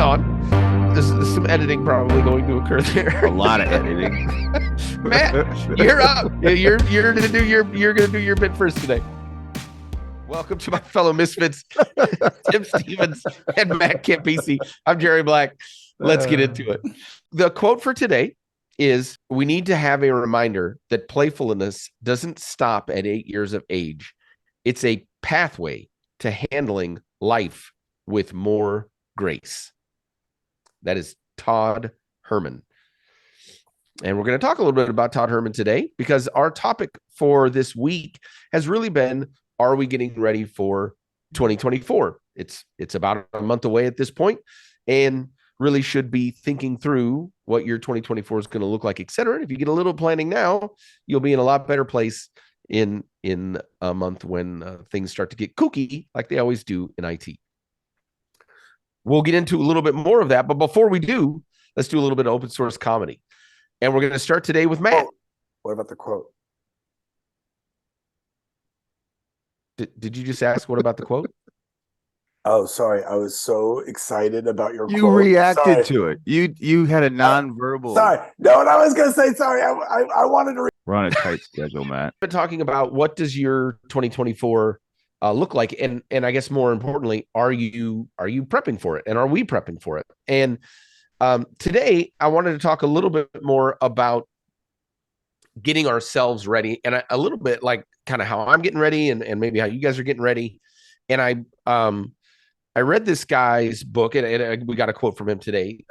on. There's some editing probably going to occur there. A lot of editing. Matt, you're up. You're gonna do your bit first today. Welcome to my fellow misfits, Tim Stevens and Matt Campisi. I'm Jerry Black. Let's get into it. The quote for today is, we need to have a reminder that playfulness doesn't stop at 8 years of age. It's a pathway to handling life with more grace. That is Todd Herman. And we're going to talk a little bit about Todd Herman today, because our topic for this week has really been, are we getting ready for 2024? It's about a month away at this point, and really should be thinking through what your 2024 is going to look like, et cetera. And if you get a little planning now, you'll be in a lot better place in a month when things start to get kooky, like they always do in IT. We'll get into a little bit more of that, but before we do, let's do a little bit of open source comedy. And we're going to start today with Matt. What about the quote? Did you just ask what about the quote? Oh, sorry. I was so excited about your You quote. reacted to it. You had a nonverbal. Sorry. No, what I was going to say, sorry. I wanted to. We're on a tight schedule, Matt. Been talking about, what does your 2024 look like, and I guess more importantly, are you prepping for it, and are we prepping for it? And today I wanted to talk a little bit more about getting ourselves ready, and a little bit like kind of how I'm getting ready, and maybe how you guys are getting ready. And I read this guy's book, and we got a quote from him today,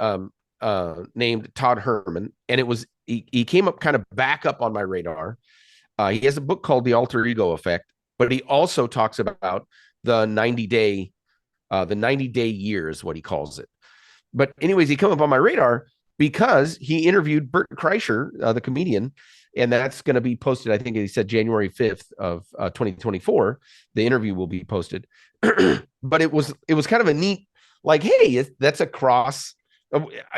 named Todd Herman, and he came up kind of back up on my radar. He has a book called The Alter Ego Effect, but he also talks about the 90-day year is what he calls it. But anyways, he come up on my radar because he interviewed Bert Kreischer, the comedian, and that's going to be posted, I think he said January 5th of 2024. The interview will be posted. But it was kind of a neat, like, hey, that's a cross.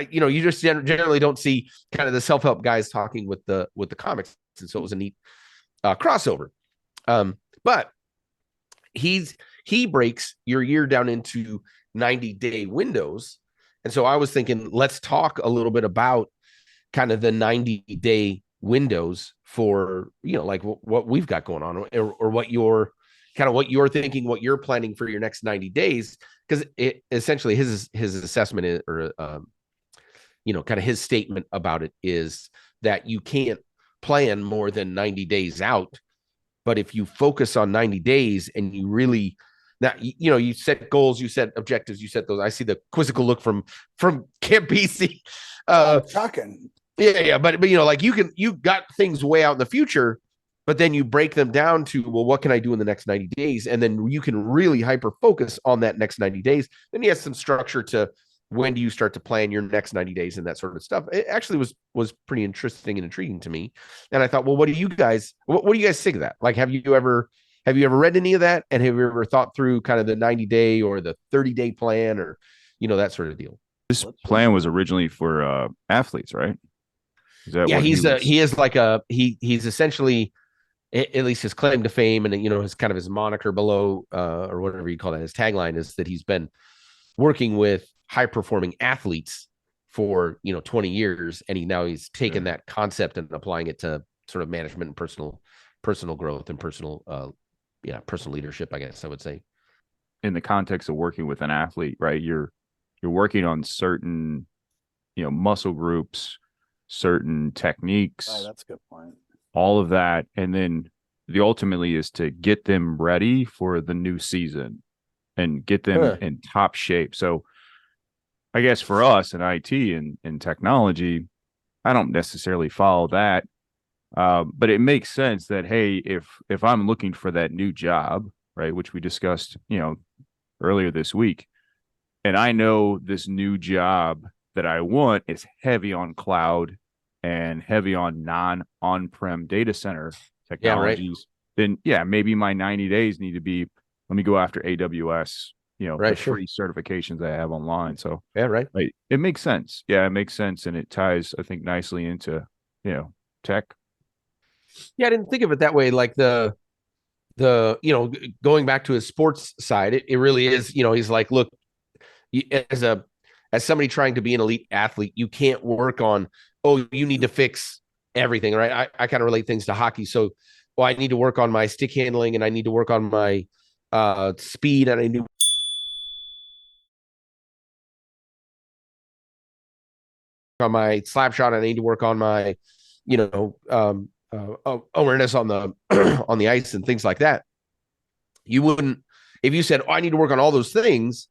You just generally don't see kind of the self-help guys talking with the comics. And so it was a neat crossover. But he breaks your year down into 90-day windows. And so I was thinking, let's talk a little bit about kind of the 90-day windows for, like what we've got going on, or what you're thinking, what you're planning for your next 90 days. Because it essentially his assessment is, or kind of his statement about it is that you can't plan more than 90 days out. But if you focus on 90 days and you really, now, you set goals, you set objectives, you set those. I see the quizzical look from Campisi. Shocking. Yeah. But like you got things way out in the future, but then you break them down to, well, what can I do in the next 90 days? And then you can really hyper focus on that next 90 days. Then you have some structure to, when do you start to plan your next 90 days and that sort of stuff. It actually was pretty interesting and intriguing to me. And I thought, well, what do you guys think of that? Like, have you ever read any of that? And have you ever thought through kind of the 90-day or the 30-day plan, or, that sort of deal? This plan was originally for athletes, right? Yeah, he's essentially, at least his claim to fame, and his kind of his moniker below, or whatever you call that, his tagline is that he's been working with high performing athletes for 20 years, and he's taken that concept and applying it to sort of management and personal growth and personal leadership, I guess I would say. In the context of working with an athlete, right? You're working on certain muscle groups, certain techniques. Oh, that's a good point. All of that, and then the ultimately is to get them ready for the new season and get them in top shape. So I guess for us in IT and technology, I don't necessarily follow that. But it makes sense that, hey, if I'm looking for that new job, right, which we discussed, earlier this week, and I know this new job that I want is heavy on cloud and heavy on non-on-prem data center technologies, then maybe my 90 days need to be, let me go after AWS, the free certifications I have online. So it makes sense. Yeah, it makes sense. And it ties, I think, nicely into, tech. Yeah, I didn't think of it that way. Like the going back to his sports side, it really is, he's like, look, as as somebody trying to be an elite athlete, you can't work on, oh, you need to fix everything, right? I kind of relate things to hockey. So, well, I need to work on my stick handling, and I need to work on my speed, and I need to on my slap shot. I need to work on my, awareness on the on the ice and things like that. You wouldn't, if you said, "Oh, I need to work on all those things."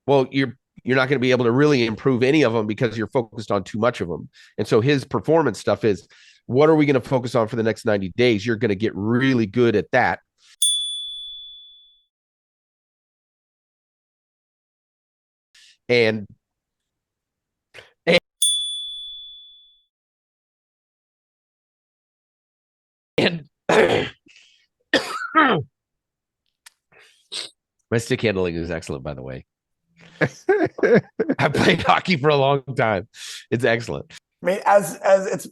Well, you're not going to be able to really improve any of them because you're focused on too much of them. And so his performance stuff is, what are we going to focus on for the next 90 days? You're going to get really good at that. And and my stick handling is excellent, by the way. I've played hockey for a long time. It's excellent. I mean, as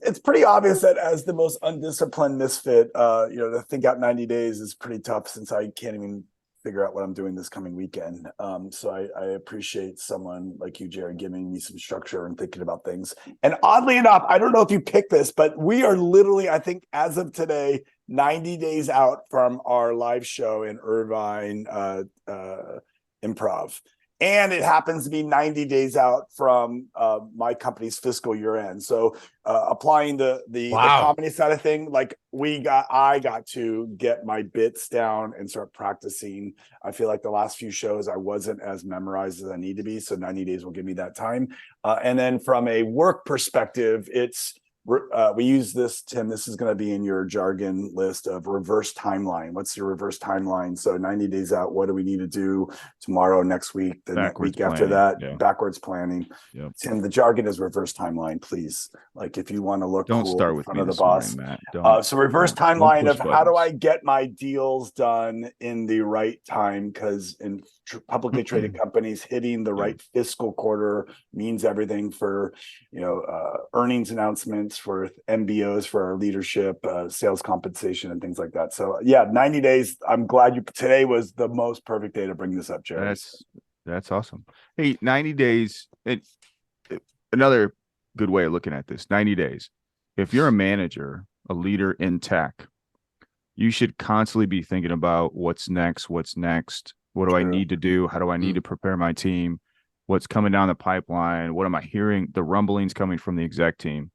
it's pretty obvious that as the most undisciplined misfit, to think out 90 days is pretty tough, since I can't even figure out what I'm doing this coming weekend. So I appreciate someone like you, Jared, giving me some structure and thinking about things. And oddly enough, I don't know if you picked this, but we are literally, I think, as of today, 90 days out from our live show in Irvine Improv. And it happens to be 90 days out from my company's fiscal year end. So applying the comedy side of thing, like I got to get my bits down and start practicing. I feel like the last few shows I wasn't as memorized as I need to be. So 90 days will give me that time. And then from a work perspective, we use this, Tim, this is going to be in your jargon list of reverse timeline. What's your reverse timeline? So 90 days out, what do we need to do tomorrow, next week, the Backwards week after that? Yeah. Backwards planning. Yep. Tim, the jargon is reverse timeline, please. Like, if you want to look don't cool start in with front me of the this boss. morning, Matt. So reverse timeline of how do I get my deals done in the right time? Because in publicly traded companies, hitting the right fiscal quarter means everything for, earnings announcements, for MBOs, for our leadership, sales compensation, and things like that. So 90 days. I'm glad today was the most perfect day to bring this up, Jared. That's awesome. Hey, 90 days. Another good way of looking at this, 90 days. If you're a manager, a leader in tech, you should constantly be thinking about what's next. What do I need to do? How do I need to prepare my team? What's coming down the pipeline? What am I hearing? The rumblings coming from the exec team.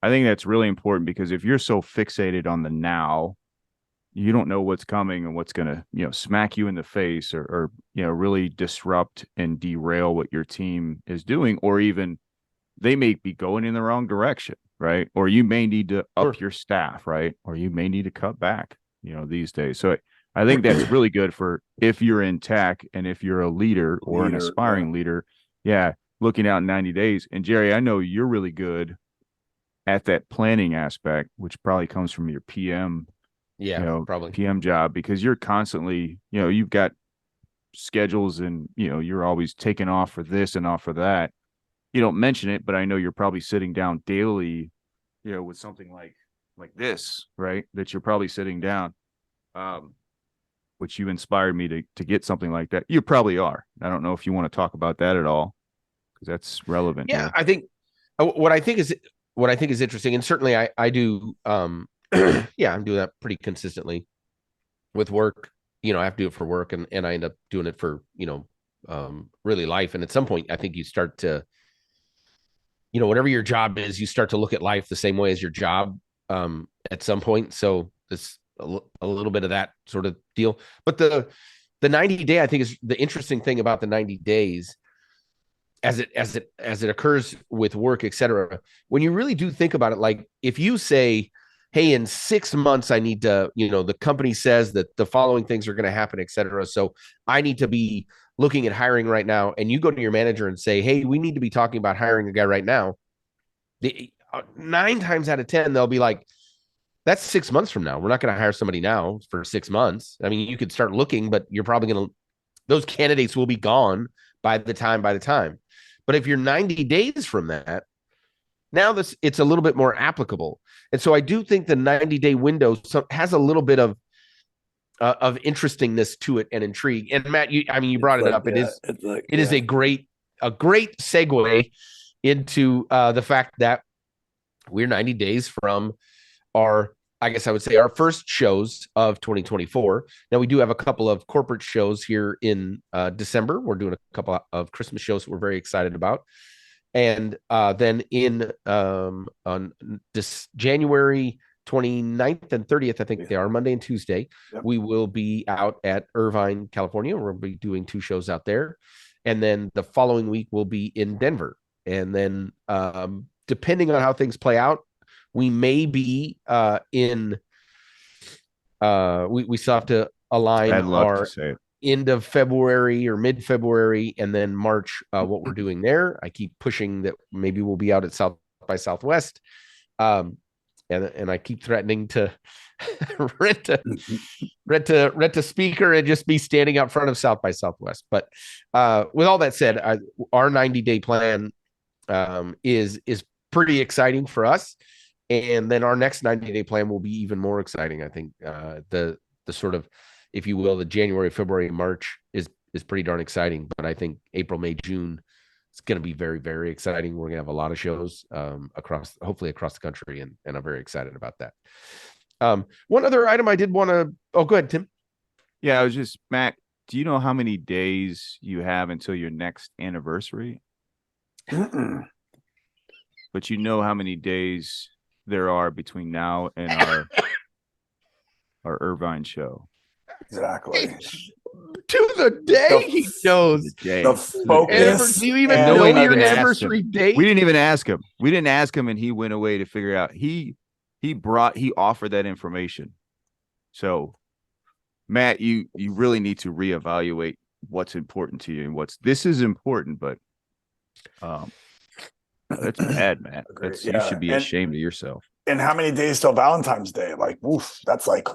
I think that's really important, because if you're so fixated on the now, you don't know what's coming and what's going to, smack you in the face or really disrupt and derail what your team is doing, or even they may be going in the wrong direction, right? Or you may need to up your staff, right? Or you may need to cut back, these days. So I think that's really good for if you're in tech and if you're a leader or an aspiring leader. Yeah. Looking out in 90 days. And Jerry, I know you're really good at that planning aspect, which probably comes from your PM, probably PM job, because you're constantly, you've got schedules and, you're always taking off for this and off for that. You don't mention it, but I know you're probably sitting down daily, with something like this, right? That you're probably sitting down, which you inspired me to get something like that. You probably are. I don't know if you want to talk about that at all, because that's relevant. Yeah, here. I think what I think is interesting, and certainly I do. I'm doing that pretty consistently with work. I have to do it for work, and I end up doing it for really life. And at some point, I think you start to, whatever your job is, you start to look at life the same way as your job at some point. So it's a little bit of that sort of deal. But the 90 day, I think, is the interesting thing about the 90 days as it occurs with work, et cetera. When you really do think about it, like if you say, hey, in 6 months, I need to, the company says that the following things are going to happen, et cetera. So I need to be looking at hiring right now. And you go to your manager and say, hey, we need to be talking about hiring a guy right now. 9 times out of 10, they'll be like, that's 6 months from now. We're not going to hire somebody now for 6 months. I mean, you could start looking, but you're probably going to, those candidates will be gone by the time. But if you're 90 days from that, now it's a little bit more applicable. And so I do think the 90-day window has a little bit of interestingness to it and intrigue. And Matt, you brought it up. It is a great a great segue into the fact that we're 90 days from our, I guess I would say, our first shows of 2024. Now, we do have a couple of corporate shows here in December. We're doing a couple of Christmas shows that we're very excited about. And then on this January 29th and 30th, I think they are Monday and Tuesday, we will be out at Irvine, California. We'll be doing 2 shows out there. And then the following week we'll be in Denver. And then depending on how things play out, we may be we still have to align our end of February or mid-February and then March what we're doing there. I keep pushing that maybe we'll be out at South by Southwest. And I keep threatening to rent a speaker and just be standing out front of South by Southwest. But with all that said, our 90-day plan is pretty exciting for us. And then our next 90-day plan will be even more exciting. I think the sort of, if you will, the January, February, March is pretty darn exciting. But I think April, May, June, it's going to be very, very exciting. We're going to have a lot of shows hopefully across the country, and I'm very excited about that. One other item I did want to. Oh, go ahead, Tim. Yeah, I was just, Matt, do you know how many days you have until your next anniversary? But you know how many days there are between now and our Irvine show. Exactly. To the day he knows. The focus. Do you even know your anniversary date? We didn't even ask him. We didn't ask him, and he went away to figure out. He offered that information. So, Matt, you really need to reevaluate what's important to you and this is important, but that's bad, Matt. You should be ashamed of yourself. And how many days till Valentine's Day? Like, oof, that's like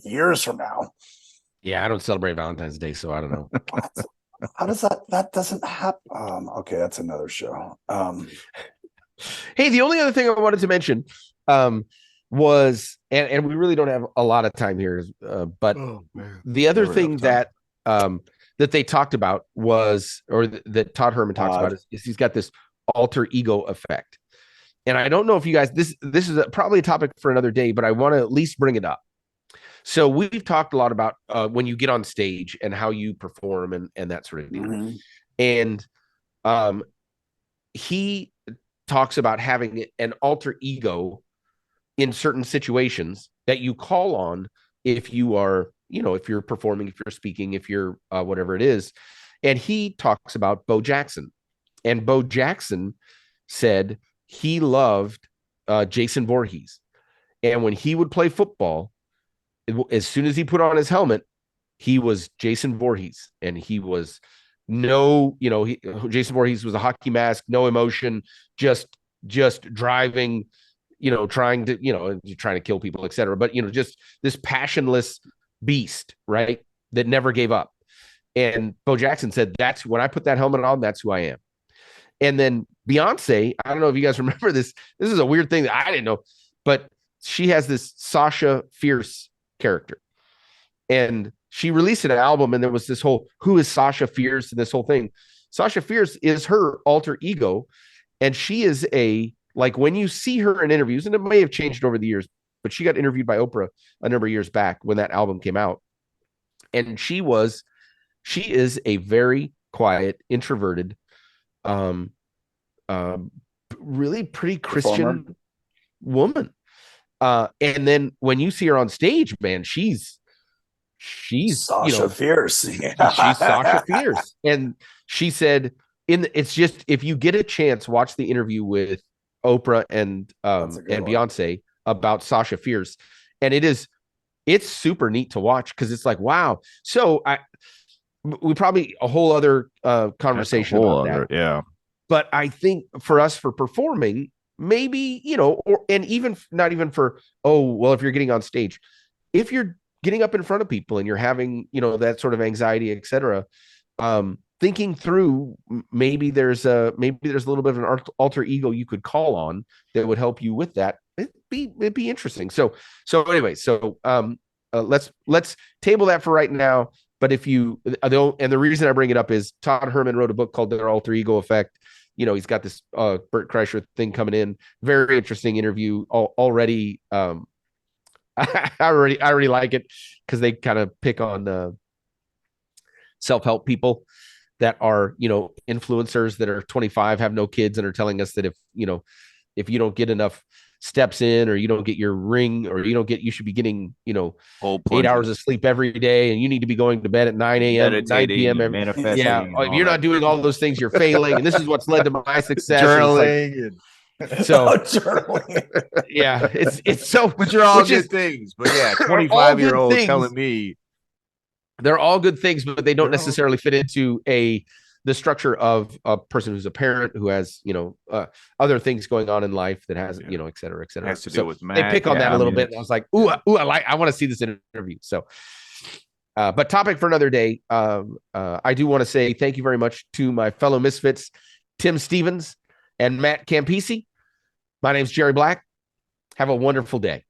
years from now. Yeah, I don't celebrate Valentine's Day, so I don't know. How does that doesn't happen? Okay, that's another show. Hey, the only other thing I wanted to mention was, and we really don't have a lot of time here, but the other thing that they talked about was, or that Todd Herman talks about is he's got this alter ego effect. And I don't know if you guys, this is probably a topic for another day, but I want to at least bring it up. So we've talked a lot about when you get on stage and how you perform and that sort of deal. Mm-hmm. And he talks about having an alter ego in certain situations that you call on if you are, if you're performing, if you're speaking, if you're whatever it is. And he talks about Bo Jackson. And Bo Jackson said he loved Jason Voorhees. And when he would play football, as soon as he put on his helmet, he was Jason Voorhees. And he was Jason Voorhees was a hockey mask, no emotion, just driving, trying to kill people, etc. But, just this passionless beast, right, that never gave up. And Bo Jackson said, that's when I put that helmet on, that's who I am. And then Beyonce, I don't know if you guys remember this. This is a weird thing that I didn't know, but she has this Sasha Fierce character. And she released an album, and there was this whole, who is Sasha Fierce, and this whole thing. Sasha Fierce is her alter ego. And she is when you see her in interviews, and it may have changed over the years, but she got interviewed by Oprah a number of years back when that album came out. And she is a very quiet, introverted, really pretty Christian woman. And then when you see her on stage, man, she's Sasha Fierce. Yeah. She's Sasha Fierce. And she said, it's just, if you get a chance, watch the interview with Oprah and Beyonce about Sasha Fierce. And it's super neat to watch, because it's like, wow. So we probably a whole other conversation about that. Yeah. But I think for us, for performing, maybe, and even not even for, if you're getting on stage, if you're getting up in front of people and you're having, that sort of anxiety, etc., thinking through, maybe there's a little bit of an alter ego you could call on that would help you with that. It'd be interesting. So anyway, let's table that for right now. But if you, and the reason I bring it up is Todd Herman wrote a book called Their Alter Ego Effect. He's got this Bert Kreischer thing coming in. Very interesting interview already. I already like it because they kind of pick on self-help people that are, influencers that are 25, have no kids, and are telling us that if you don't get enough steps in, or you don't get your ring, or you should be getting, 8 hours of sleep every day, and you need to be going to bed at 9 a.m., 9 p.m. Manifesting. Yeah. If you're not doing all those things, you're failing. And this is what's led to my success. Journaling. So journaling. Yeah, it's so, which are all good things. But yeah, 25-year-old telling me they're all good things, but they don't necessarily fit into the structure of a person who's a parent, who has, other things going on in life, that has, et cetera, et cetera. Has to deal with math. They pick on that a little bit. And I was like, I want to see this interview. So, but topic for another day. I do want to say thank you very much to my fellow misfits, Tim Stevens and Matt Campisi. My name's Jerry Black. Have a wonderful day.